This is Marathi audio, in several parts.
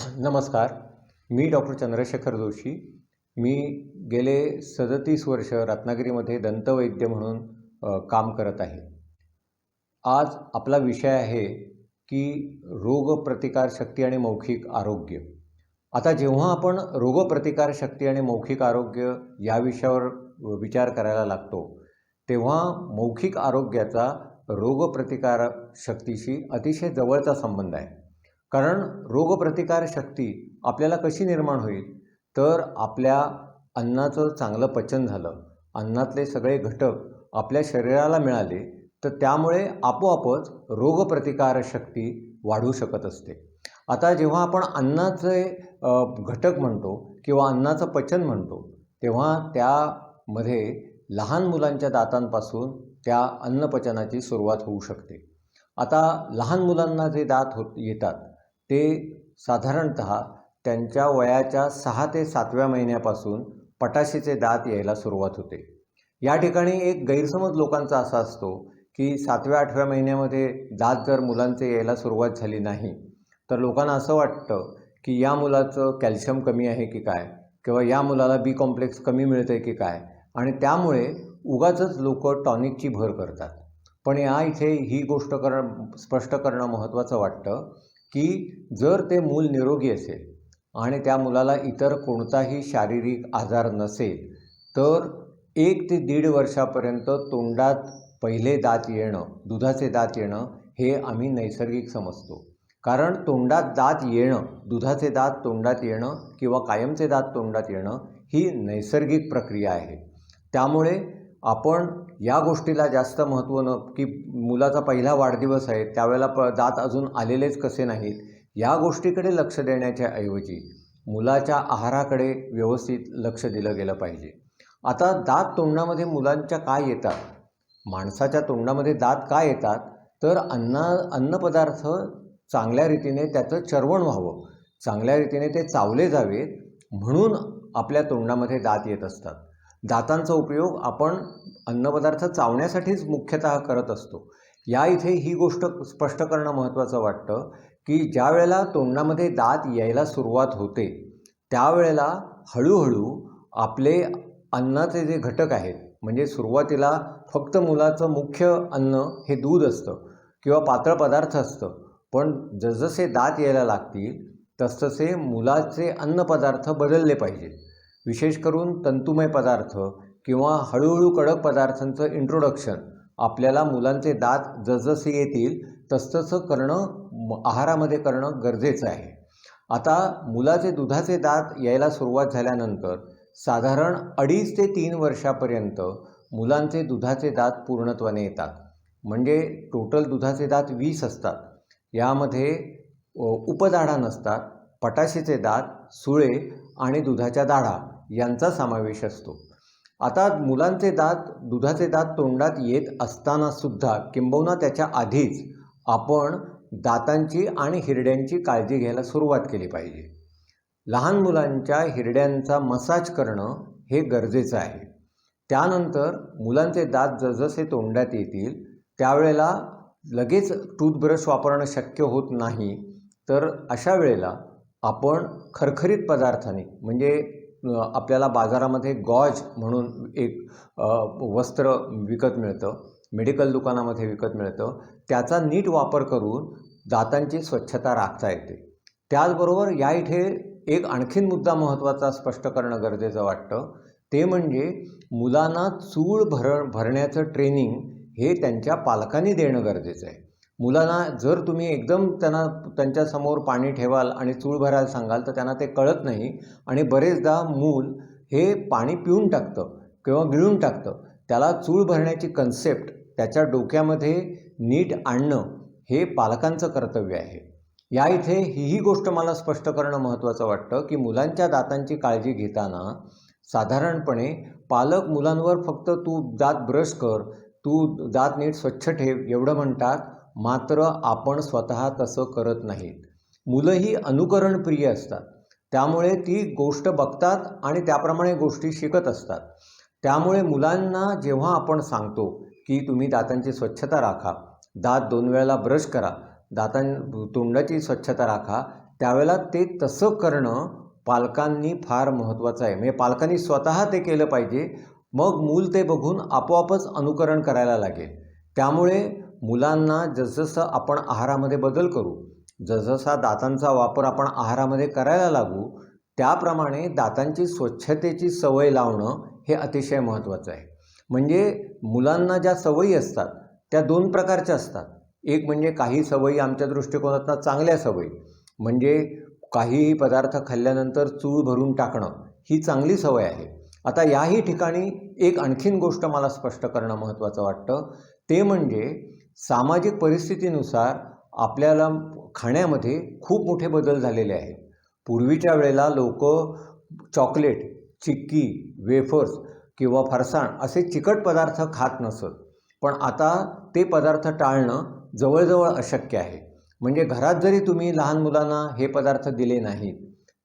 नमस्कार. मी डॉक्टर चंद्रशेखर जोशी. मी गेले 37 वर्ष रत्नागिरीमध्ये दंतवैद्य म्हणून काम करत आहे. आज आपला विषय आहे की रोगप्रतिकारशक्ती आणि मौखिक आरोग्य. आता जेव्हा आपण रोगप्रतिकारशक्ती आणि मौखिक आरोग्य या विषयावर विचार करायला लागतो, तेव्हा मौखिक आरोग्याचा रोगप्रतिकारशक्तीशी अतिशय जवळचा संबंध आहे. कारण रोगप्रतिकारशक्ती आपल्याला कशी निर्माण होईल, तर आपल्या अन्नाचं चांगलं पचन झालं, अन्नातले सगळे घटक आपल्या शरीराला मिळाले, तर त्यामुळे आपोआपच रोगप्रतिकारशक्ती वाढू शकत असते. आता जेव्हा आपण अन्नाचे घटक म्हणतो किंवा अन्नाचं पचन म्हणतो, तेव्हा त्यामध्ये लहान मुलांच्या दातांपासून त्या अन्नपचनाची सुरुवात होऊ शकते. आता लहान मुलांना जे दात येतात ते साधारणतः त्यांच्या वयाच्या 6 ते 7व्या महिन्यापासून पटाशीचे दात यायला सुरुवात होते. या ठिकाणी एक गैरसमज लोकांचा असा असतो की 7व्या-8व्या महिन्यामध्ये दात जर मुलांचे यायला सुरुवात झाली नाही, तर लोकांना असं वाटतं की या मुलाचं कॅल्शियम कमी आहे की काय, किंवा या मुलाला बी कॉम्प्लेक्स कमी मिळतं आहे की काय, आणि त्यामुळे उगाचच लोक टॉनिकची भर करतात. पण इथे ही गोष्ट स्पष्ट करणं महत्त्वाचं वाटतं की जर ते मूल निरोगी असेल आणि त्या मुलाला इतर कोणताही शारीरिक आजार नसेल, तर 1 ते 1.5 वर्षापर्यंत तोंडात पहिले दात येणं, दुधाचे दात येणं हे आम्ही नैसर्गिक समजतो. कारण तोंडात दात येणं, दुधाचे दात तोंडात येणं किंवा कायमचे दात तोंडात येणं ही नैसर्गिक प्रक्रिया आहे. त्यामुळे आपण या गोष्टीला जास्त महत्त्व न की मुलाचा पहिला वाढदिवस आहे त्यावेळेला दात अजून आलेलेच कसे नाहीत, या गोष्टीकडे लक्ष देण्याच्या ऐवजी मुलाच्या आहाराकडे व्यवस्थित लक्ष दिलं गेलं पाहिजे. आता दात तोंडामध्ये मुलांच्या काय येतात, माणसाच्या तोंडामध्ये दात काय येतात, तर अन्नपदार्थ चांगल्या रीतीने त्याचं चर्वण व्हावं, चांगल्या रीतीने ते चावले जावेत म्हणून आपल्या तोंडामध्ये दात येत असतात. दातांचा उपयोग आपण अन्नपदार्थ चावण्यासाठीच मुख्यतः करत असतो. इथे ही गोष्ट स्पष्ट करणं महत्त्वाचं वाटतं की ज्या वेळेला तोंडामध्ये दात यायला सुरुवात होते, त्यावेळेला हळूहळू आपले अन्नाचे जे घटक आहेत, म्हणजे सुरुवातीला फक्त मुलाचं मुख्य अन्न हे दूध असतं किंवा पातळ पदार्थ असतं, पण जसजसे दात यायला लागतील तसतसे मुलाचे अन्नपदार्थ बदलले पाहिजेत. विशेष करून तंतुमय पदार्थ किंवा हळूहळू कडक पदार्थांचं इंट्रोडक्शन आपल्याला मुलांचे दात जसजसे येतील तसतसं करणं, आहारामध्ये करणं गरजेचं आहे. आता मुलाचे दुधाचे दात यायला सुरुवात झाल्यानंतर साधारण 2.5 ते 3 वर्षापर्यंत मुलांचे दुधाचे दात पूर्णत्वाने येतात. म्हणजे टोटल दुधाचे दात 20 असतात. यामध्ये उपदाढा नसतात, पटाशीचे दात, सुळे आणि दुधाच्या दाढा यांचा समावेश असतो. आता मुलांचे दात, दुधाचे दात तोंडात येत असतानासुद्धा किंबहुना त्याच्या आधीच आपण दातांची आणि हिरड्यांची काळजी घ्यायला सुरुवात केली पाहिजे. लहान मुलांच्या हिरड्यांचा मसाज करणं हे गरजेचं आहे. त्यानंतर मुलांचे दात जसजसे तोंडात येतील त्यावेळेला लगेच टूथब्रश वापरणं शक्य होत नाही, तर अशा वेळेला आपण खरखरीत पदार्थांनी, म्हणजे आपल्याला बाजारामध्ये गॉज म्हणून एक वस्त्र विकत मिळतं, मेडिकल दुकानामध्ये विकत मिळतं, त्याचा नीट वापर करून दातांची स्वच्छता राखता येते. त्याचबरोबर इथे एक आणखीन मुद्दा महत्त्वाचा स्पष्ट करणं गरजेचं वाटतं, ते म्हणजे मुलांना चूळ भरण्याचं ट्रेनिंग हे त्यांच्या पालकांनी देणं गरजेचं आहे. मुलांना जर तुम्ही एकदम त्यांच्यासमोर पाणी ठेवाल आणि चूळ भरायला सांगाल तर त्यांना ते कळत नाही आणि बरेचदा मूल हे पाणी पिऊन टाकतं किंवा गिळून टाकतं. त्याला चूळ भरण्याची कन्सेप्ट त्याच्या डोक्यामध्ये नीट आणणं हे पालकांचं कर्तव्य आहे. इथे ही गोष्ट मला स्पष्ट करणं महत्त्वाचं वाटतं की मुलांच्या दातांची काळजी घेताना साधारणपणे पालक मुलांवर फक्त तू दात ब्रश कर, तू दात नीट स्वच्छ ठेव एवढं म्हणतात, मात्र आपण स्वतः तसं करत नाहीत. मुलंही अनुकरणप्रिय असतात, त्यामुळे ती गोष्ट बघतात आणि त्याप्रमाणे गोष्टी शिकत असतात. त्यामुळे मुलांना जेव्हा आपण सांगतो की तुम्ही दातांची स्वच्छता राखा, दात 2 वेळेला ब्रश करा, तोंडाची स्वच्छता राखा, त्यावेळेला ते तसं करणं पालकांनी फार महत्त्वाचं आहे. म्हणजे पालकांनी स्वतः ते केलं पाहिजे. मग मूल ते बघून आपोआपच अनुकरण करायला लागेल. त्यामुळे मुलांना जसजसं आपण आहारामध्ये बदल करू, जसजसा दातांचा वापर आपण आहारामध्ये करायला लागू, त्याप्रमाणे दातांची स्वच्छतेची सवय लावणं हे अतिशय महत्त्वाचं आहे. म्हणजे मुलांना ज्या सवयी असतात त्या 2 प्रकारच्या असतात. एक म्हणजे काही सवयी आमच्या दृष्टिकोनातनं चांगल्या सवयी, म्हणजे काहीही पदार्थ खाल्ल्यानंतर चूळ भरून टाकणं ही चांगली सवय आहे. आता याही ठिकाणी एक आणखीन गोष्ट मला स्पष्ट करणं महत्त्वाचं वाटतं, ते म्हणजे सामाजिक परिस्थितीनुसार आपल्याला खाण्यामध्ये खूप मोठे बदल झालेले आहेत. पूर्वीच्या वेळेला लोक चॉकलेट, चिक्की, वेफर्स किंवा फरसाण असे चिकट पदार्थ खात नसत. पण आता ते पदार्थ टाळणं जवळजवळ अशक्य आहे. म्हणजे घरात जरी तुम्ही लहान मुलांना हे पदार्थ दिले नाहीत,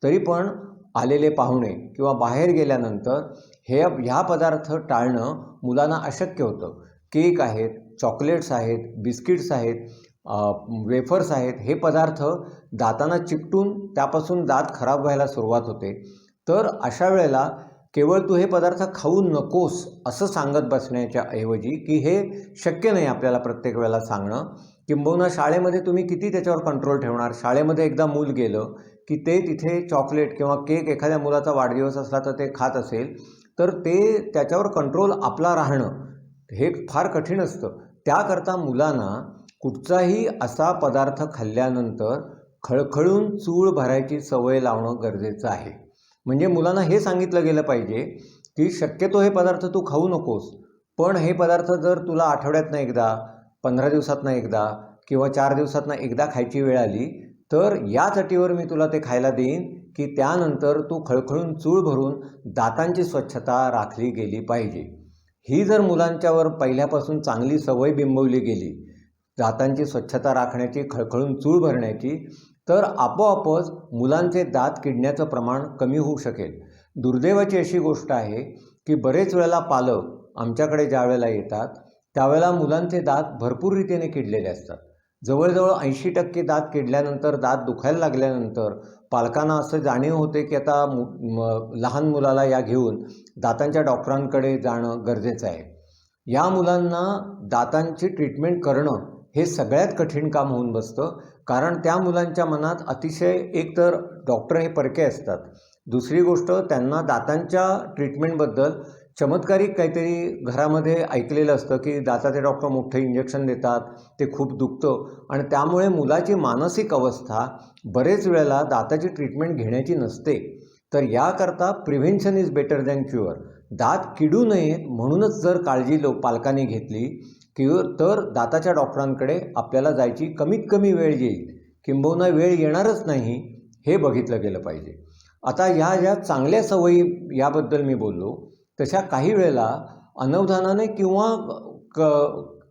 तरी पण आलेले पाहुणे किंवा बाहेर गेल्यानंतर ह्या पदार्थ टाळणं मुलांना अशक्य होतं. केक आहेत, चॉकलेट्स आहेत, बिस्किट्स आहेत, वेफर्स आहेत, हे पदार्थ दातांना चिकटून त्यापासून दात खराब व्हायला सुरुवात होते. तर अशा वेळेला केवळ तू हे पदार्थ खाऊ नकोस असं सांगत बसण्याच्या ऐवजी, की हे शक्य नाही आपल्याला प्रत्येक वेळेला सांगणं, किंबहुना शाळेमध्ये तुम्ही किती त्याच्यावर कंट्रोल ठेवणार. शाळेमध्ये एकदा मूल गेलं की ते तिथे चॉकलेट किंवा केक, एखाद्या मुलाचा वाढदिवस असला तर ते खात असेल, तर ते त्याच्यावर कंट्रोल आपला राहणं हे फार कठीण असतं. त्याकरता मुलांना कुठचाही असा पदार्थ खाल्ल्यानंतर खळखळून चूळ भरायची सवय लावणं गरजेचं आहे. म्हणजे मुलांना हे सांगितलं गेलं पाहिजे की शक्यतो हे पदार्थ तू खाऊ नकोस, पण हे पदार्थ जर तुला आठवड्यातनं एकदा, 15 दिवसातनं एकदा किंवा 4 दिवसातनं एकदा खायची वेळ आली, तर याच अटीवर मी तुला ते खायला देईन की त्यानंतर तू खळखळून चूळ भरून दातांची स्वच्छता राखली गेली पाहिजे. ही जर मुलांच्यावर पहिल्यापासून चांगली सवय बिंबवली गेली, दातांची स्वच्छता राखण्याची, खळखळून चूळ भरण्याची, तर आपोआपच मुलांचे दात किडण्याचं प्रमाण कमी होऊ शकेल. दुर्दैवाची अशी गोष्ट आहे की बरेच वेळेला पालक आमच्याकडे ज्या वेळेला येतात त्यावेळेला मुलांचे दात भरपूर रीतीने किडलेले असतात. जवळजवळ 80% दात किडल्यानंतर, दात दुखायला लागल्यानंतर पालकांना असं जाणीव होते की आता लहान मुलाला या घेऊन दातांच्या डॉक्टरांकडे जाणं गरजेचं आहे. या मुलांना दातांची ट्रीटमेंट करणं हे सगळ्यात कठीण काम होऊन बसतं. कारण त्या मुलांच्या मनात अतिशय, एकतर डॉक्टर हे परके असतात, दुसरी गोष्ट त्यांना दातांच्या ट्रीटमेंटबद्दल चमत्कारिक काहीतरी घरामध्ये ऐकलेलं असतं की दाताचे डॉक्टर मोठं इंजेक्शन देतात, ते खूप दुखतं, आणि त्यामुळे मुलाची मानसिक अवस्था बरेच वेळेला दाताची ट्रीटमेंट घेण्याची नसते. तर याकरता prevention is better than cure. दात किडू नयेत म्हणूनच जर काळजी पालकांनी घेतली तर दाताच्या डॉक्टरांकडे आपल्याला जायची कमीत कमी वेळ येईल, किंबहुना वेळ येणारच नाही, हे बघितलं गेलं पाहिजे. आता ह्या ज्या चांगल्या सवयी याबद्दल मी बोललो, तशा काही वेळेला अनवधानाने किंवा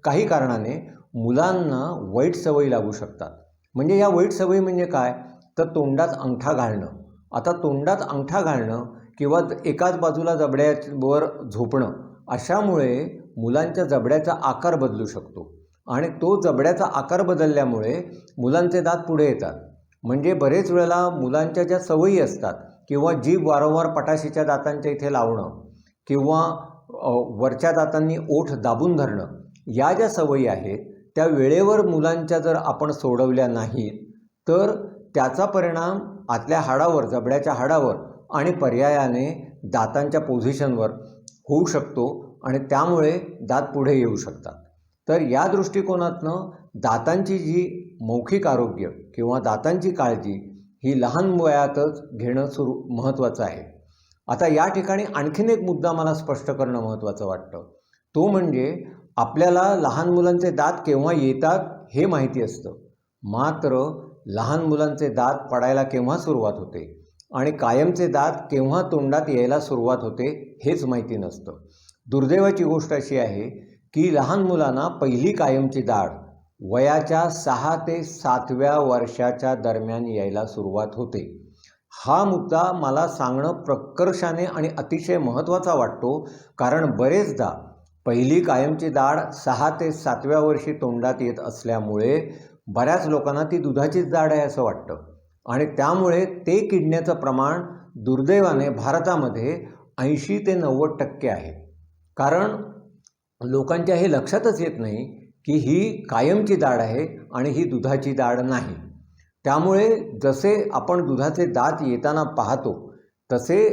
काही कारणाने मुलांना वाईट सवयी लागू शकतात. म्हणजे या वाईट सवयी म्हणजे काय, तर तोंडात अंगठा घालणं. आता तोंडात अंगठा घालणं किंवा एकाच बाजूला जबड्यावर झोपणं, अशामुळे मुलांच्या जबड्याचा आकार बदलू शकतो, आणि तो जबड्याचा आकार बदलल्यामुळे मुलांचे दात पुढे येतात. म्हणजे बरेच वेळेला मुलांच्या ज्या सवयी असतात, किंवा जीभ वारंवार पटाशीच्या दातांच्या इथे लावणं, किंवा वरच्या दातांनी ओठ दाबून धरणं, या ज्या सवयी आहेत त्या वेळेवर मुलांच्या जर आपण सोडवल्या नाहीत, तर त्याचा परिणाम आतल्या हाडावर, जबड्याच्या हाडावर आणि पर्यायाने दातांच्या पोझिशनवर होऊ शकतो, आणि त्यामुळे दात पुढे येऊ शकतात. तर या दृष्टिकोनातनं दातांची जी मौखिक आरोग्य किंवा दातांची काळजी ही लहान वयातच घेणं महत्त्वाचं आहे. आता या ठिकाणी आणखीन एक मुद्दा मला स्पष्ट करणं महत्त्वाचं वाटतं, तो म्हणजे आपल्याला लहान मुलांचे दात केव्हा येतात हे माहिती असतं, मात्र लहान मुलांचे दात पडायला केव्हा सुरुवात होते आणि कायमचे दात केव्हा तोंडात यायला सुरुवात होते हेच माहिती नसतं. दुर्दैवाची गोष्ट अशी आहे की लहान मुलांना पहिली कायमची दाढ वयाच्या 6 ते 7व्या वर्षाच्या दरम्यान यायला सुरुवात होते. हा मुद्दा मला सांगणं प्रकर्षाने आणि अतिशय महत्त्वाचा वाटतो, कारण बरेचदा पहिली कायमची दाढ 6 ते 7व्या वर्षी तोंडात येत असल्यामुळे बऱ्याच लोकांना ती दुधाचीच दाढ आहे असं वाटतं, आणि त्यामुळे ते किडण्याचं प्रमाण दुर्दैवाने भारतामध्ये 80 ते 90% आहे. कारण लोकांच्या हे लक्षातच येत नाही की ही कायमची दाढ आहे आणि ही दुधाची दाढ नाही. त्यामुळे जसे आपण दुधाचे दात येताना पाहतो तसे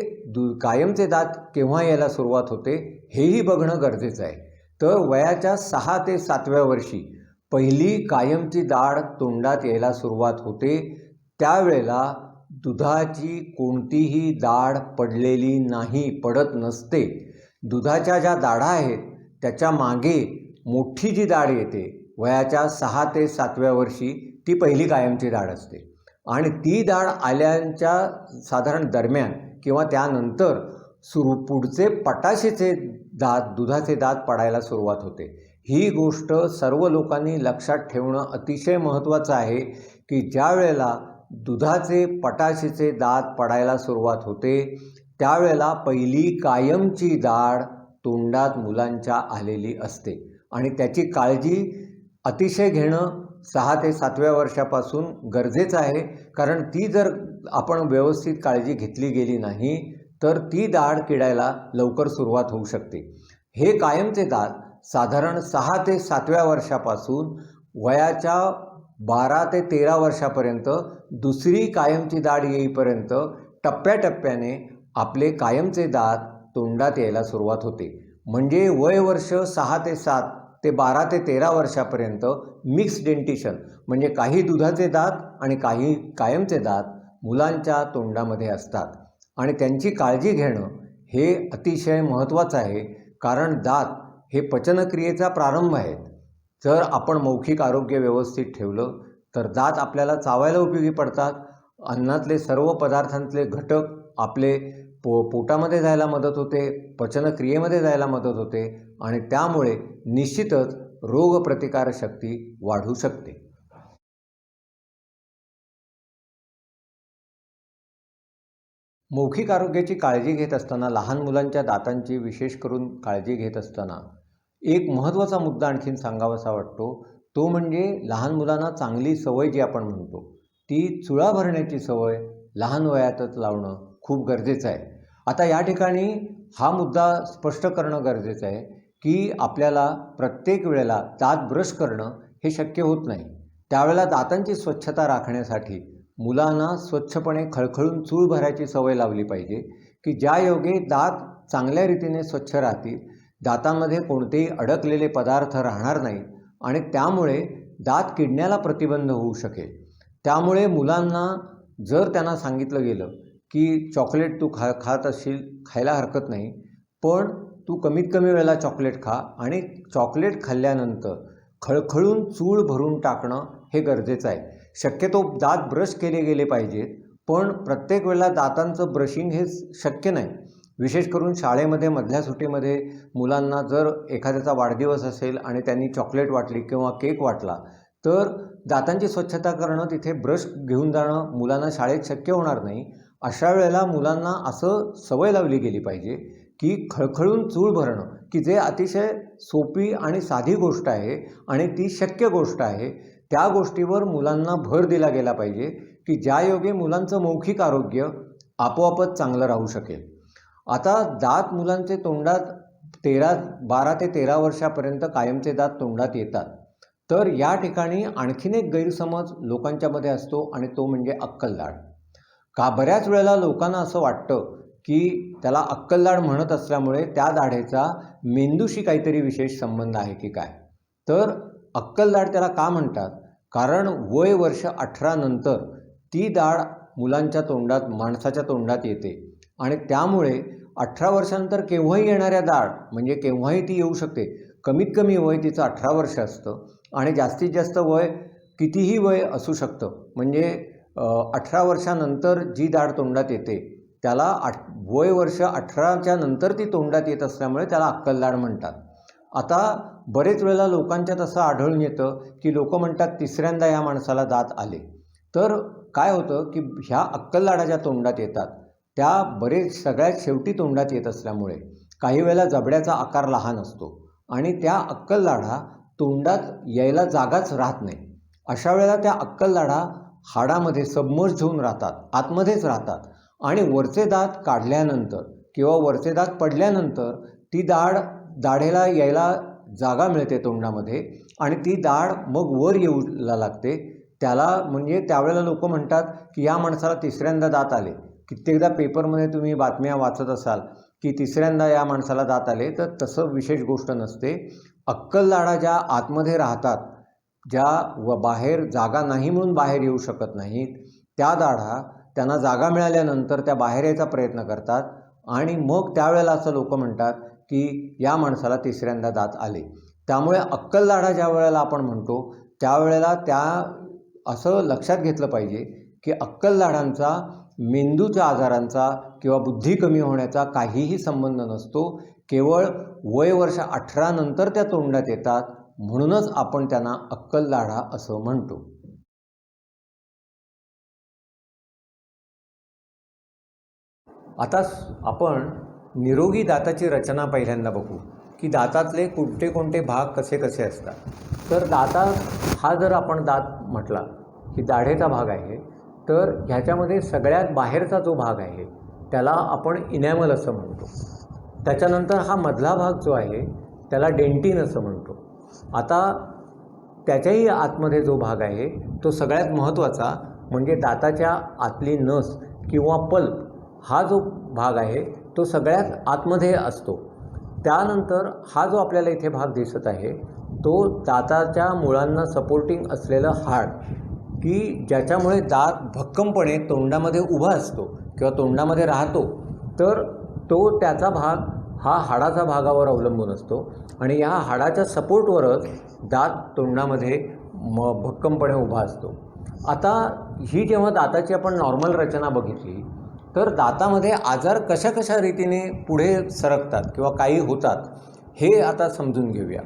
कायमचे दात केव्हा यायला सुरुवात होते हेही बघणं गरजेचं आहे. तर वयाच्या 6 ते 7व्या वर्षी पहिली कायमची दाढ तोंडात यायला सुरुवात होते. त्यावेळेला दुधाची कोणतीही दाढ पडलेली नाही, पडत नसते. दुधाच्या ज्या दाढा आहेत त्याच्या मागे मोठी जी दाढ येते वयाच्या 6 ते 7व्या वर्षी ती पहिली कायमची दाढ असते. आणि ती दाढ आल्याच्या साधारण दरम्यान किंवा त्यानंतर पुढचे पटाशीचे दात, दुधाचे दात पडायला सुरुवात होते. ही गोष्ट सर्व लोकांनी लक्षात ठेवणं अतिशय महत्त्वाचं आहे की ज्या वेळेला दुधाचे पटाशीचे दात पडायला सुरुवात होते त्यावेळेला पहिली कायमची दाढ तोंडात मुलांच्या आलेली असते. आणि त्याची काळजी अतिशय घेणं 6 ते 7व्या वर्षापासून गरजेचं आहे. कारण ती जर आपण व्यवस्थित काळजी घेतली गेली नाही तर ती दाढ किडायला लवकर सुरुवात होऊ शकते. हे कायमचे दात साधारण 6 ते 7व्या वर्षापासून वयाच्या 12 ते 13 वर्षापर्यंत दुसरी कायमची दाढ येईपर्यंत टप्प्याटप्प्याने आपले कायमचे दात तोंडात यायला सुरुवात होते. म्हणजे वय वर्ष 6 ते 7 ते 12 ते 13 वर्षापर्यंत मिक्स डेंटिशन म्हणजे काही दुधाचे दात आणि काही कायमचे दात मुलांच्या तोंडामध्ये असतात. आणि त्यांची काळजी घेणं हे अतिशय महत्त्वाचं आहे. कारण दात हे पचनक्रियेचा प्रारंभ आहेत. जर आपण मौखिक आरोग्य व्यवस्थित ठेवलं तर दात आपल्याला चावायला उपयोगी पडतात. अन्नातले सर्व पदार्थांतले घटक आपले पोटामध्ये जायला मदत होते, पचनक्रियेमध्ये जायला मदत होते आणि त्यामुळे निश्चितच रोगप्रतिकारशक्ती वाढू शकते. मौखिक आरोग्याची काळजी घेत असताना, लहान मुलांच्या दातांची विशेष करून काळजी घेत असताना एक महत्त्वाचा मुद्दा आणखीन सांगावासा वाटतो. तो म्हणजे लहान मुलांना चांगली सवय जी आपण म्हणतो ती चुळा भरण्याची सवय लहान वयातच लावणं खूप गरजेचं आहे. आता या ठिकाणी हा मुद्दा स्पष्ट करणं गरजेचं आहे की आपल्याला प्रत्येक वेळेला दात ब्रश करणं हे शक्य होत नाही. त्यावेळेला दातांची स्वच्छता राखण्यासाठी मुलांना स्वच्छपणे खळखळून चूळ भरायची सवय लावली पाहिजे की ज्यायोगे दात चांगल्या रीतीने स्वच्छ राहतील, दातांमध्ये कोणतेही अडकलेले पदार्थ राहणार नाहीत आणि त्यामुळे दात किडण्याला प्रतिबंध होऊ शकेल. त्यामुळे मुलांना जर त्यांना सांगितलं गेलं की चॉकलेट तू खात असशील, खायला हरकत नाही, पण तू कमीत कमी वेळेला चॉकलेट खा आणि चॉकलेट खाल्ल्यानंतर खळखळून चूळ भरून टाकणं हे गरजेचं आहे. शक्यतो दात ब्रश केले गेले पाहिजेत, पण प्रत्येक वेळेला दातांचं ब्रशिंग हे शक्य नाही. विशेष करून शाळेमध्ये मधल्या सुट्टीमध्ये मुलांना जर एखाद्याचा वाढदिवस असेल आणि त्यांनी चॉकलेट वाटली किंवा केक वाटला तर दातांची स्वच्छता करणं, तिथे ब्रश घेऊन जाणं मुलांना शाळेत शक्य होणार नाही. अशा वेळेला मुलांना असं सवय लावली गेली पाहिजे की खळखळून चूळ भरणं, की जे अतिशय सोपी आणि साधी गोष्ट आहे आणि ती शक्य गोष्ट आहे, त्या गोष्टीवर मुलांना भर दिला गेला पाहिजे की ज्यायोगे मुलांचं मौखिक आरोग्य आपोआपच चांगलं राहू शकेल. आता दात मुलांचे तोंडात 12 ते 13 वर्षापर्यंत कायमचे दात तोंडात येतात. तर या ठिकाणी आणखीन एक गैरसमज लोकांच्यामध्ये असतो आणि तो म्हणजे अक्कलदाढ. बऱ्याच वेळेला लोकांना असं वाटतं की त्याला अक्कलदाढ म्हणत असल्यामुळे त्या दाढेचा मेंदूशी काहीतरी विशेष संबंध आहे की काय. तर अक्कलदाढ त्याला का म्हणतात? कारण वय वर्ष 18 नंतर ती दाढ मुलांच्या तोंडात, माणसाच्या तोंडात येते आणि त्यामुळे 18 वर्षानंतर केव्हाही येणाऱ्या दाढ म्हणजे केव्हाही ती येऊ शकते. कमीत कमी वय तिचं 18 वर्ष असतं आणि जास्तीत जास्त वय कितीही वय असू शकतं. म्हणजे 18 वर्षानंतर जी दाढ तोंडात येते त्याला वय वर्ष 18च्या नंतर ती तोंडात येत असल्यामुळे त्याला अक्कलदाढ म्हणतात. आता बरेच वेळेला लोकांच्यात असं आढळून येतं की लोक म्हणतात 3ऱ्यांदा या माणसाला दात आले. तर काय होतं की ह्या अक्कलदाढा ज्या तोंडात येतात त्या सगळ्यात शेवटी तोंडात येत असल्यामुळे काही वेळेला जबड्याचा आकार लहान असतो आणि त्या अक्कलदाढा तोंडात यायला जागाच राहत नाही. अशा वेळेला त्या अक्कलदाढा हाडामध्ये सबमर्ज होऊन राहतात, आतमध्येच राहतात आणि वरचे दात काढल्यानंतर किंवा वरचे दात पडल्यानंतर ती दाढेला यायला जागा मिळते तोंडामध्ये आणि ती दाढ मग वर येऊ लागते. त्याला म्हणजे त्यावेळेला लोक म्हणतात की या माणसाला तिसऱ्यांदा दात आले. कित्येकदा पेपरमध्ये तुम्ही बातम्या वाचत असाल की तिसऱ्यांदा या माणसाला दात आले, तर तसं विशेष गोष्ट नसते. अक्कल दाढा ज्या आतमध्ये राहतात, ज्या बाहेर जागा नाही म्हणून बाहेर येऊ शकत नाहीत, त्या दाढा त्यांना जागा मिळाल्यानंतर त्या बाहेर यायचा प्रयत्न करतात आणि मग त्यावेळेला असं लोक म्हणतात की या माणसाला तिसऱ्यांदा दात आले. त्यामुळे अक्कल दाढा ज्या वेळेला आपण म्हणतो त्यावेळेला असं लक्षात घेतलं पाहिजे की अक्कल दाढांचा मेंदूच्या आजारांचा किंवा बुद्धी कमी होण्याचा काहीही संबंध नसतो. केवळ वय वर्ष 18 नंतर त्या तोंडात येतात, म्हणूनच आपण त्यांना अक्कल दाढा असं म्हणतो. आता आपण निरोगी दाताची रचना पहिल्यांदा बघू की दातातले कोणते कोणते भाग कसे कसे असतात. तर दातात हा जर आपण दात म्हटला की दाढेचा भाग आहे, तर ह्याच्यामध्ये सगळ्यात बाहेरचा जो भाग आहे त्याला आपण इनॅमल असं म्हणतो. त्याच्यानंतर हा मधला भाग जो आहे त्याला डेंटिन असं म्हणतो. आता त्याच्याही आतमध्ये जो भाग आहे तो सगळ्यात महत्त्वाचा म्हणजे दाताच्या आतली नस किंवा पल्प हा जो भाग आहे तो सगळ्यात आतमध्ये असतो. त्यानंतर हा जो आपल्याला इथे भाग दिसत आहे तो दाताच्या मुळांना सपोर्टिंग असलेलं हाड, की ज्याच्यामुळे दात भक्कमपणे तोंडामध्ये उभा असतो किंवा तोंडामध्ये राहतो, तर त्याचा भाग हा हाडाचा भागावर अवलंबून असतो आणि ह्या हाडाच्या सपोर्टवरच दात तोंडामध्ये भक्कमपणे उभा असतो. आता ही जेव्हा दाताची आपण नॉर्मल रचना बघितली तर दातामध्ये आजार कशा कशा रीतीने पुढे सरकतात किंवा काही होतात हे आता समजून घेऊया.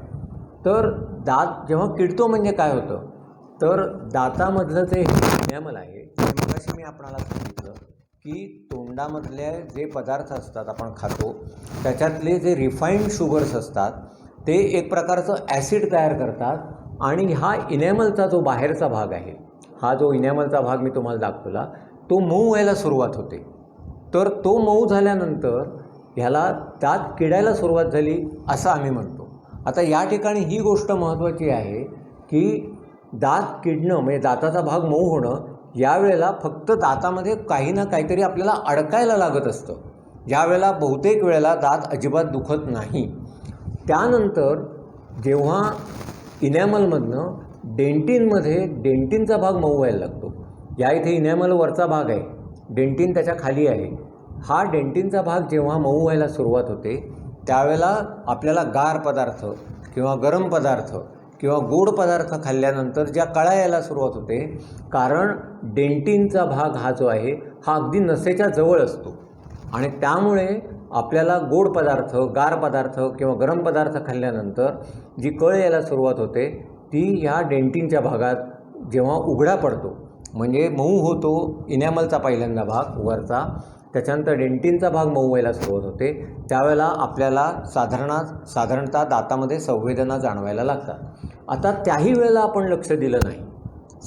तर दात जेव्हा किडतो म्हणजे काय होतं, तर दातामधलं जे इनॅमल आहे ते मगाशी मी आपणाला सांगितलं की तोंडामधले जे पदार्थ असतात आपण खातो त्याच्यातले जे रिफाईंड शुगर्स असतात ते एक प्रकारचं ॲसिड तयार करतात आणि हा इनॅमलचा जो बाहेरचा भाग आहे, हा जो इनॅमलचा भाग मी तुम्हाला दाखवला, तो मऊ व्हायला सुरुवात होते. तर तो मऊ झाल्यानंतर ह्याला दात किडायला सुरुवात झाली असं आम्ही म्हणतो. आता या ठिकाणी ही गोष्ट महत्त्वाची आहे की दात किडणं म्हणजे दाताचा भाग मऊ होणं यावेळेला फक्त दातामध्ये काही ना काहीतरी आपल्याला अडकायला लागत असतं, ज्यावेळेला बहुतेक वेळेला दात अजिबात दुखत नाही. त्यानंतर जेव्हा इनॅमलमधनं डेंटिनचा भाग मऊ व्हायला लागतो. या इथे इनॅमल वरचा भाग आहे, डेंटिन त्याच्या खाली आहे. हा डेंटिनचा भाग जेव्हा मऊ व्हायला सुरुवात होते त्यावेळेला आपल्याला गार पदार्थ किंवा गरम पदार्थ किंवा गोड पदार्थ खाल्ल्यानंतर ज्या कळा यायला सुरुवात होते, कारण डेंटिनचा भाग हा जो आहे हा अगदी नसेच्या जवळ असतो आणि त्यामुळे आपल्याला गोड पदार्थ, गार पदार्थ किंवा गरम पदार्थ खाल्ल्यानंतर जी कळ यायला सुरुवात होते ती ह्या डेंटिनच्या भागात जेव्हा उघडा पडतो म्हणजे मऊ होतो इनॅमलचा पहिल्यांदा भाग वरचा, त्याच्यानंतर डेंटिनचा भाग मऊ व्हायला सुरुवात होते, त्यावेळेला आपल्याला साधारणतः दातामध्ये संवेदना जाणवायला लागतात. आता त्याही वेळेला आपण लक्ष दिलं नाही.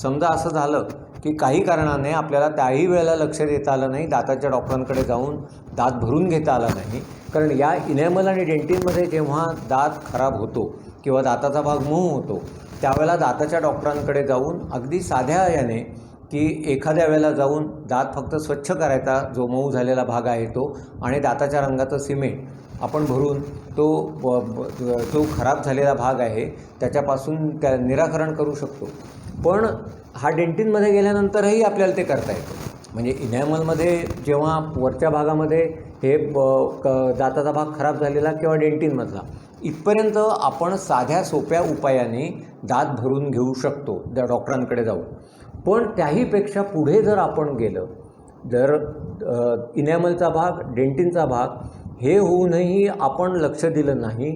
समजा असं झालं की काही कारणाने आपल्याला त्याही वेळेला लक्ष देता आलं नाही, दाताच्या डॉक्टरांकडे जाऊन दात भरून घेता आला नाही, कारण या इनॅमल आणि डेंटिनमध्ये जेव्हा दात खराब होतो किंवा दाताचा भाग मऊ होतो त्यावेळेला दाताच्या डॉक्टरांकडे जाऊन अगदी साध्या याने की एखाद्या वेळेला जाऊन दात फक्त स्वच्छ करायचा जो मऊ झालेला भाग आहे तो आणि दाताच्या रंगाचं सिमेंट आपण भरून जो खराब झालेला भाग आहे त्याच्यापासून त्या निराकरण करू शकतो. पण हा डेंटिनमध्ये गेल्यानंतरही आपल्याला ते करता येतं. म्हणजे इनॅमलमध्ये जेव्हा वरच्या भागामध्ये हे दाताचा भाग खराब झालेला किंवा डेंटिनमधला इथपर्यंत आपण साध्या सोप्या उपायाने दात भरून घेऊ शकतो त्या डॉक्टरांकडे जाऊन. पण त्याहीपेक्षा पुढे जर आपण गेलं, जर इनॅमलचा भाग, डेंटिनचा भाग हे होऊनही आपण लक्ष दिलं नाही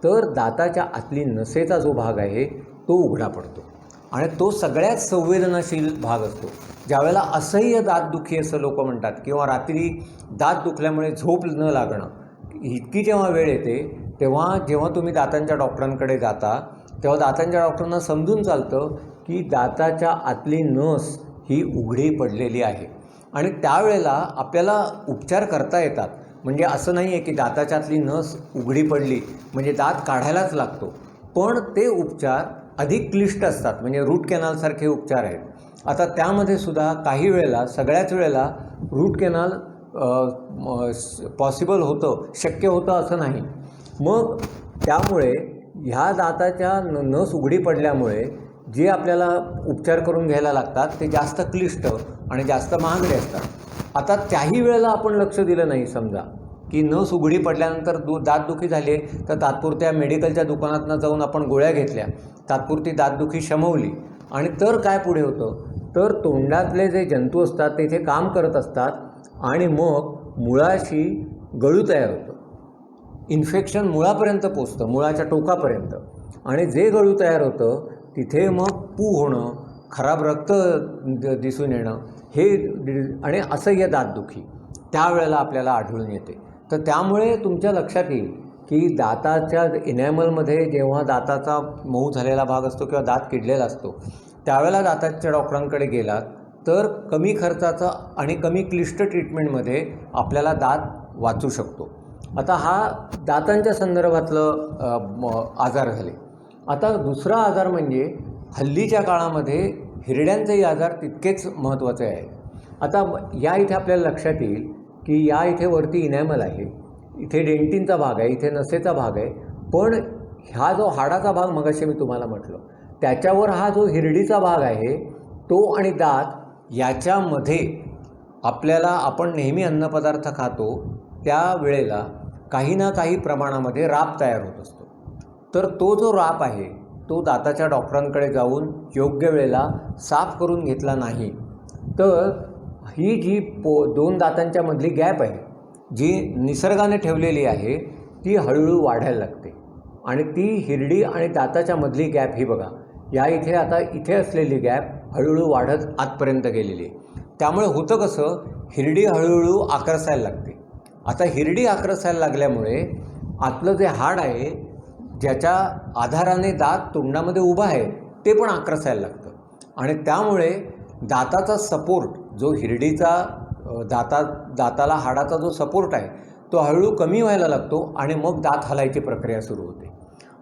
तर दाताच्या आतली नसेचा जो भाग आहे तो उघडा पडतो आणि तो सगळ्यात संवेदनशील भाग असतो. ज्यावेळेला असह्य दातदुखी असं लोक म्हणतात किंवा रात्री दात दुखल्यामुळे झोप न लागणं इतकी जेव्हा वेळ येते जेव्हा तुम्ही दातांच्या डॉक्टरांकडे जाता तेव्हा दातांच्या डॉक्टरांना समजून चालतं की दाताच्या आतली नस ही उघडी पडलेली आहे आणि त्यावेळेला आपल्याला उपचार करता येतात. म्हणजे असं नाही आहे की दाताच्यातली नस उघडी पडली म्हणजे दात काढायलाच लागतो, पण ते उपचार अधिक क्लिष्ट असतात, म्हणजे रूट कॅनालसारखे उपचार आहेत. आता त्यामध्ये सुद्धा काही वेळेला, सगळ्याच वेळेला रूट कॅनाल पॉसिबल होतं, शक्य होतं असं नाही. मग त्यामुळे ह्या दाताच्या नस उघडी पडल्यामुळे जे आपल्याला उपचार करून घ्यायला लागतात ते जास्त क्लिष्ट आणि जास्त महागडे असतात. आता त्याही वेळेला आपण लक्ष दिलं नाही, समजा की नस उघडी पडल्यानंतर दातदुखी झाली तर तात्पुरत्या मेडिकलच्या दुकानातनं जाऊन आपण गोळ्या घेतल्या, तात्पुरती दातदुखी शमवली आणि तर काय पुढे होतं, तर तोंडातले जे जंतू असतात ते इथे काम करत असतात आणि मग मुळाशी गळू तयार होतं. इन्फेक्शन मुळापर्यंत पोचतं, मुळाच्या टोकापर्यंत, आणि जे गळू तयार होतं तिथे मग पू होणं, खराब रक्त दिसून येणं, हे आणि असह्य दातदुखी त्यावेळेला आपल्याला आढळून येते. तर त्यामुळे तुमच्या लक्षात येईल की दाताच्या इनॅमलमध्ये जेव्हा दाताचा मऊ झालेला भाग असतो किंवा दात किडलेला असतो त्यावेळेला दाताच्या डॉक्टरांकडे गेलात तर कमी खर्चाचं आणि कमी क्लिष्ट ट्रीटमेंटमध्ये आपल्याला दात वाचू शकतो. आता हा दातांच्या संदर्भातलं आजार झाले. आता दुसरा आजार म्हणजे हल्लीच्या काळामध्ये हिरड्यांचेही आजार तितकेच महत्त्वाचे आहेत. आता या इथे आपल्याला लक्षात येईल की या इथे वरती इनॅमल आहे, इथे डेंटिनचा भाग आहे, इथे नसेचा भाग आहे, पण हा जो हाडाचा भाग मगाशी मी तुम्हाला म्हटलं त्याच्यावर हा जो हिरडीचा भाग आहे तो आणि दात याच्यामध्ये आपल्याला, आपण नेहमी अन्नपदार्थ खातो त्या वेळेला काही ना काही प्रमाणामध्ये राप तयार होत असतो. तर तो जो राप आहे तो दाताच्या डॉक्टरांकडे जाऊन योग्य वेळेला साफ करून घेतला नाही तर ही जी दोन दातांच्या मधली गॅप आहे जी निसर्गाने ठेवलेली आहे ती हळूहळू वाढायला लागते आणि ती हिरडी आणि दाताच्या मधली गॅप ही बघा, या इथे आता इथे असलेली गॅप हळूहळू वाढत आतपर्यंत गेलेली आहे. त्यामुळे होतं कसं, हिरडी हळूहळू आकर्षायला लागते. आता हिरडी आकर्षायला लागल्यामुळे आतलं जे हाड आहे ज्याच्या आधाराने दात तोंडामध्ये उभा आहे ते पण आकर्षायला लागतं आणि त्यामुळे दाताचा सपोर्ट, जो हिरडीचा दाताला हाडाचा जो सपोर्ट आहे तो हळूहळू कमी व्हायला लागतो आणि मग दात हलायची प्रक्रिया सुरू होते.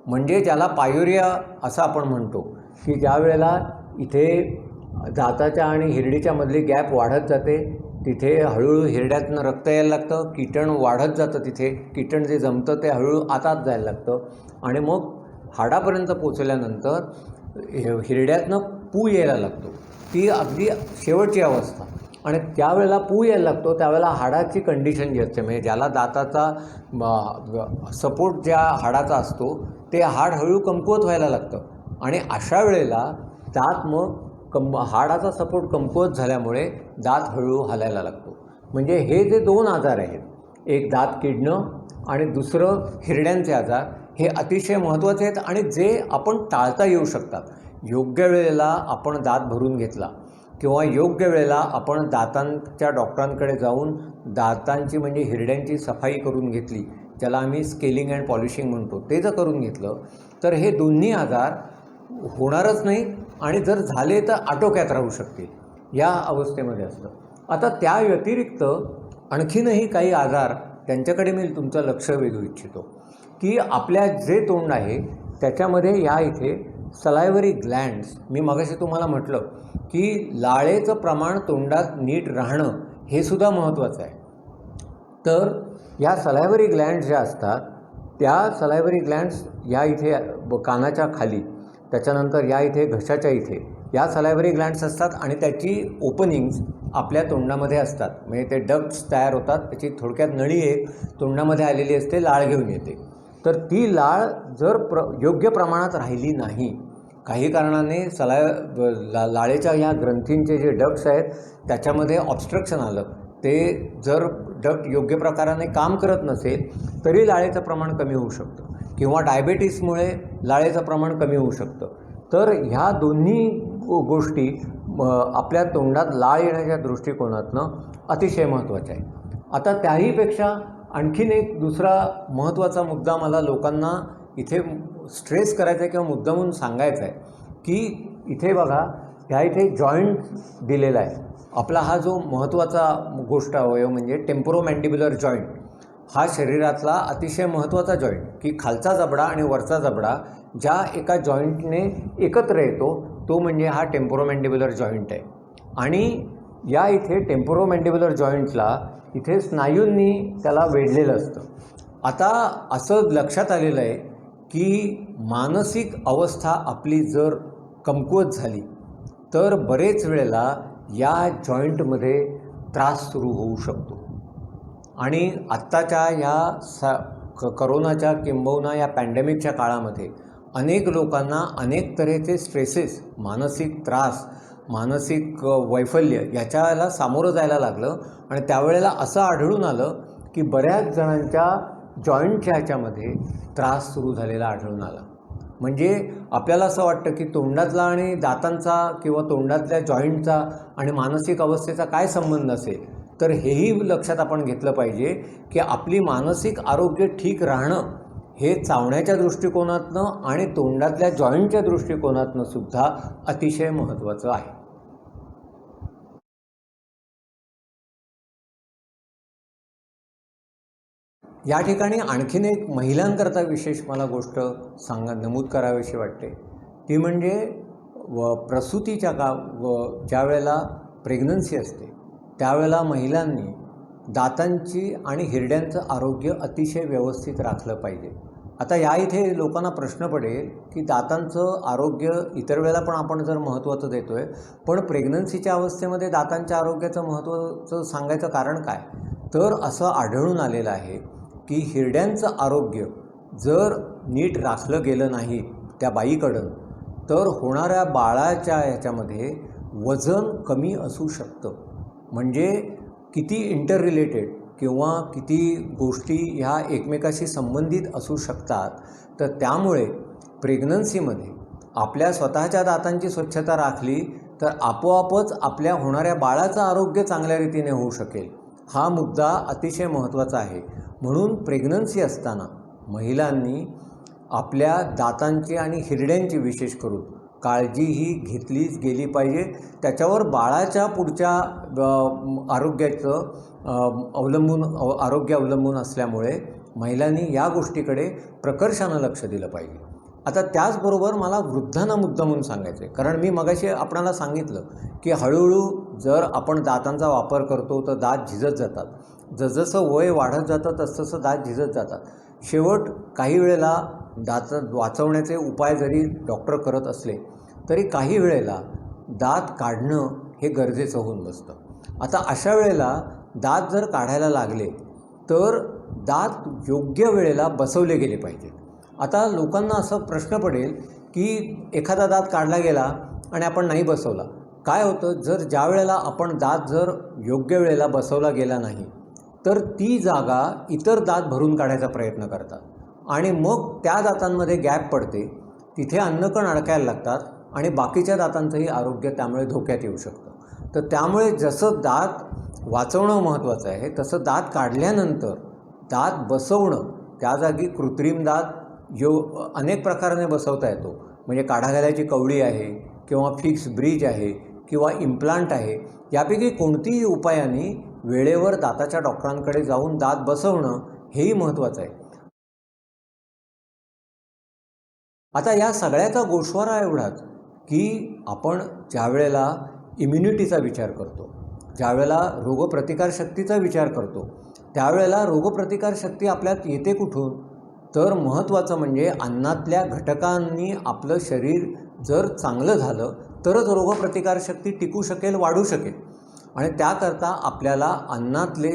म्हणजे ज्याला पायोरिया असं आपण म्हणतो की ज्या वेळेला इथे दाताच्या आणि हिरडीच्या मधली गॅप वाढत जाते तिथे हळूहळू हिरड्यातनं रक्त यायला लागतं, कीटण वाढत जातं, तिथे कीटण जे जमतं ते हळूहळू आतात जायला लागतं आणि मग हाडापर्यंत पोचल्यानंतर हिरड्यातनं पू यायला लागतो. ती अगदी शेवटची अवस्था आणि त्यावेळेला पू यायला लागतो त्यावेळेला हाडाची कंडिशन जी असते, म्हणजे ज्याला दाताचा सपोर्ट ज्या हाडाचा असतो ते हाड हळूहळू कमकुवत व्हायला लागतं आणि अशा वेळेला दात मग हाडाचा सपोर्ट कमकुवत झाल्यामुळे दात हळूहळू हलायला लागतो. म्हणजे हे जे दोन आजार आहेत, एक दात किडणं आणि दुसरं हिरड्यांचे आजार, हे अतिशय महत्त्वाचे आहेत आणि जे आपण टाळता येऊ शकतात. योग्य वेळेला आपण दात भरून घेतला किंवा योग्य वेळेला आपण दातांच्या डॉक्टरांकडे जाऊन दातांची म्हणजे हिरड्यांची सफाई करून घेतली, ज्याला आम्ही स्केलिंग अँड पॉलिशिंग म्हणतो, ते जर करून घेतलं तर हे दोन्ही आजार होणारच नाही आणि जर झाले तर आटोक्यात राहू शकतील, या अवस्थेमध्ये असतं. आता त्या व्यतिरिक्त आणखीनही काही आजार त्यांच्याकडे मी तुमचं लक्ष वेधू इच्छितो की आपल्या जे तोंड आहे त्याच्यामध्ये या इथे सलायव्हरी ग्लँड्स, मी मगाशी तुम्हाला म्हटलं की लाळेचं प्रमाण तोंडात नीट राहणं हे सुद्धा महत्त्वाचं आहे. तर या सलायव्हरी ग्लँड्स ज्या असतात त्या सलायव्हरी ग्लँड्स या इथे कानाच्या खाली, त्याच्यानंतर या इथे घशाच्या इथे या सलायव्हरी ग्लँड्स असतात आणि त्याची ओपनिंग्स आपल्या तोंडामध्ये असतात. म्हणजे ते डक्ट्स तयार होतात, त्याची थोडक्यात नळी एक तोंडामध्ये आलेली असते, लाळ घेऊन येते. तर ती लाळ जर योग्य प्रमाणात राहिली नाही, काही कारणाने लाळेच्या ह्या ग्रंथींचे जे डक्ट्स आहेत त्याच्यामध्ये ऑब्स्ट्रक्शन आलं, ते जर डक्ट योग्य प्रकाराने काम करत नसेल तरी लाळेचं प्रमाण कमी होऊ शकतं किंवा डायबेटीसमुळे लाळेचं प्रमाण कमी होऊ शकतं. तर ह्या दोन्ही गोष्टी आपल्या तोंडात लाळ येण्याच्या दृष्टिकोनातनं अतिशय महत्त्वाच्या आहे. आता त्याहीपेक्षा आणखीन एक दुसरा महत्त्वाचा मुद्दा मला लोकांना इथे स्ट्रेस करायचा आहे किंवा मुद्दामून सांगायचा आहे की इथे बघा ह्या इथे जॉईंट दिलेला आहे. आपला हा जो महत्त्वाचा गोष्ट अवयव म्हणजे टेम्पोरोमॅन्डिब्युलर जॉईंट, हा शरीरातला अतिशय महत्त्वाचा जॉईंट, की खालचा जबडा आणि वरचा जबडा ज्या एका जॉईंटने एकत्र येतो तो म्हणजे हा टेम्पोरोमॅन्डिब्युलर जॉईंट आहे. आणि या इथे टेम्पोरोमॅन्डिब्युलर जॉईंटला इथे स्नायूंनी त्याला वेढलेलं असतं. आता असं लक्षात आलेलं आहे की मानसिक अवस्था आपली जर कमकुवत झाली तर बरेच वेळेला या जॉईंटमध्ये त्रास सुरू होऊ शकतो. आणि आत्ताच्या या करोनाच्या किंबहुना या पॅन्डेमिकच्या काळामध्ये अनेक लोकांना अनेक तऱ्हेचे स्ट्रेसेस, मानसिक त्रास, मानसिक वैफल्य याच्याला सामोरं जायला लागलं. आणि त्यावेळेला असं आढळून आलं की बऱ्याच जणांच्या जॉईंटच्या ह्याच्यामध्ये त्रास सुरू झालेला आढळून आला. म्हणजे आपल्याला असं वाटतं की तोंडातला आणि दातांचा किंवा तोंडातल्या जॉईंटचा आणि मानसिक अवस्थेचा काय संबंध असेल, तर हेही लक्षात आपण घेतलं पाहिजे की आपली मानसिक आरोग्य ठीक राहणं हे चावण्याच्या दृष्टिकोनातनं आणि तोंडातल्या जॉईंटच्या दृष्टिकोनातनं सुद्धा अतिशय महत्त्वाचं आहे. या ठिकाणी आणखीन एक महिलांकरता विशेष मला गोष्ट नमूद करावीशी वाटते. ती म्हणजे प्रसूतीच्या ज्या वेळेला प्रेग्नन्सी असते त्यावेळेला महिलांनी दातांची आणि हिरड्यांचं आरोग्य अतिशय व्यवस्थित राखलं पाहिजे. आता या इथे लोकांना प्रश्न पडेल की दातांचं आरोग्य इतर वेळेला पण आपण जर महत्त्वाचं देतो आहे, पण प्रेग्नन्सीच्या अवस्थेमध्ये दातांच्या आरोग्याचं महत्त्वाचं सांगायचं कारण काय? तर असं आढळून आलेलं आहे की हिरड्यांचं आरोग्य जर नीट राखलं गेलं नाही त्या बाईकडं, तर होणाऱ्या बाळाच्या ह्याच्यामध्ये वजन कमी असू शकतं. म्हणजे किती इंटररिलेटेड किंवा किती गोष्टी ह्या एकमेकाशी संबंधित असू शकतात. तर त्यामुळे प्रेग्नन्सीमध्ये आपल्या स्वतःच्या दातांची स्वच्छता राखली तर आपोआपच आपल्या होणाऱ्या बाळाचं आरोग्य चांगल्या रीतीने होऊ शकेल. हा मुद्दा अतिशय महत्त्वाचा आहे. म्हणून प्रेग्नन्सी असताना महिलांनी आपल्या दातांची आणि हिरड्यांची विशेष करून काळजी ही घेतलीच गेली पाहिजे. त्याच्यावर बाळाच्या पुढच्या आरोग्य अवलंबून असल्यामुळे महिलांनी या गोष्टीकडे प्रकर्षानं लक्ष दिलं पाहिजे. आता त्याचबरोबर मला वृद्धांना मुद्दामून सांगायचं आहे, कारण मी मगाशी आपणाला सांगितलं की हळूहळू जर आपण दातांचा वापर करतो तर दात झिजत जातात. जसजसं वय वाढत जातं तसतसं दात झिजत जातात. शेवट काही वेळेला दात वाचवण्याचे उपाय जरी डॉक्टर करत असले तरी काही वेळेला दात काढणं हे गरजेचं होऊन बसतं. आता अशा वेळेला दात जर काढायला लागले तर दात योग्य वेळेला बसवले गेले पाहिजेत. आता लोकांना असं प्रश्न पडेल की एखादा दात काढला गेला आणि आपण नाही बसवला, काय होतं? जर ज्या वेळेला आपण दात जर योग्य वेळेला बसवला गेला नाही तर ती जागा इतर दात भरून काढायचा प्रयत्न करतात आणि मग त्या दातांमध्ये गॅप पडते, तिथे अन्नकण अडकायला लागतात आणि बाकीच्या दातांचंही आरोग्य त्यामुळे धोक्यात येऊ शकतं. तर त्यामुळे जसं दात वाचवणं महत्त्वाचं आहे तसं दात काढल्यानंतर दात बसवणं, त्या जागी कृत्रिम दात अनेक प्रकाराने बसवता येतो. म्हणजे काढा घालायची कवडी आहे किंवा फिक्स ब्रिज आहे किंवा इम्प्लांट आहे. यापैकी कोणतीही उपायांनी वेळेवर दाताच्या डॉक्टरांकडे जाऊन दात बसवणं हेही महत्त्वाचं आहे. आता या सगळ्याचा गोषवारा एवढाच की आपण ज्या वेळेला इम्युनिटीचा विचार करतो, ज्यावेळेला रोगप्रतिकारशक्तीचा विचार करतो, त्यावेळेला रोगप्रतिकारशक्ती आपल्यात येते कुठून? तर महत्त्वाचं म्हणजे अन्नातल्या घटकांनी आपलं शरीर जर चांगलं झालं तरच रोगप्रतिकारशक्ती टिकू शकेल, वाढू शकेल. आणि त्याकरता आपल्याला अन्नातले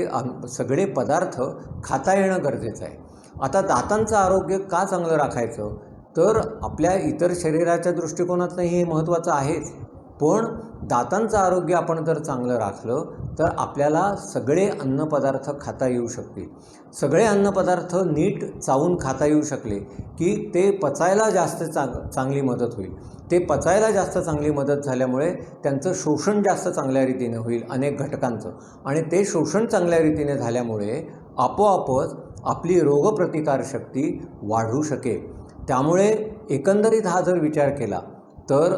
सगळे पदार्थ खाता येणं गरजेचं आहे. आता दातांचं आरोग्य का चांगलं राखायचं? तर आपल्या इतर शरीराच्या दृष्टिकोनातूनही हे महत्त्वाचं आहेच, पण दातांचं आरोग्य आपण जर चांगलं राखलं तर आपल्याला सगळे अन्नपदार्थ खाता येऊ शकतील. सगळे अन्नपदार्थ नीट चावून खाता येऊ शकले की ते पचायला जास्त चांगली मदत होईल. ते पचायला जास्त चांगली मदत झाल्यामुळे त्यांचं शोषण जास्त चांगल्या रीतीने होईल अनेक घटकांचं, आणि ते शोषण चांगल्या रीतीने झाल्यामुळे आपोआपच आपली रोगप्रतिकारशक्ती वाढू शकेल. त्यामुळे एकंदरीत हा जर विचार केला तर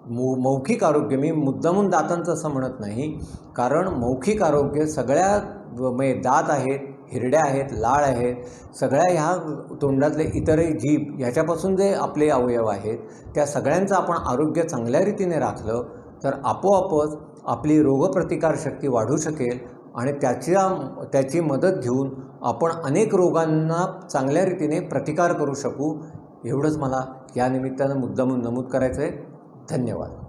मौखिक आरोग्य, मी मुद्दामून दातांचं असं म्हणत नाही, कारण मौखिक आरोग्य सगळ्या म्हणजे दात आहेत, हिरड्या आहेत, लाळ आहेत, सगळ्या ह्या तोंडातले इतरही जीभ ह्याच्यापासून जे आपले अवयव आहेत त्या सगळ्यांचं आपण आरोग्य चांगल्या रीतीने राखलं तर आपोआपच आपली रोगप्रतिकारशक्ती वाढू शकेल आणि त्याची मदत घेऊन आपण अनेक रोगांना चांगल्या रीतीने प्रतिकार करू शकू. एवढंच मला या निमित्तानं मुद्दामून नमूद करायचं आहे. धन्यवाद.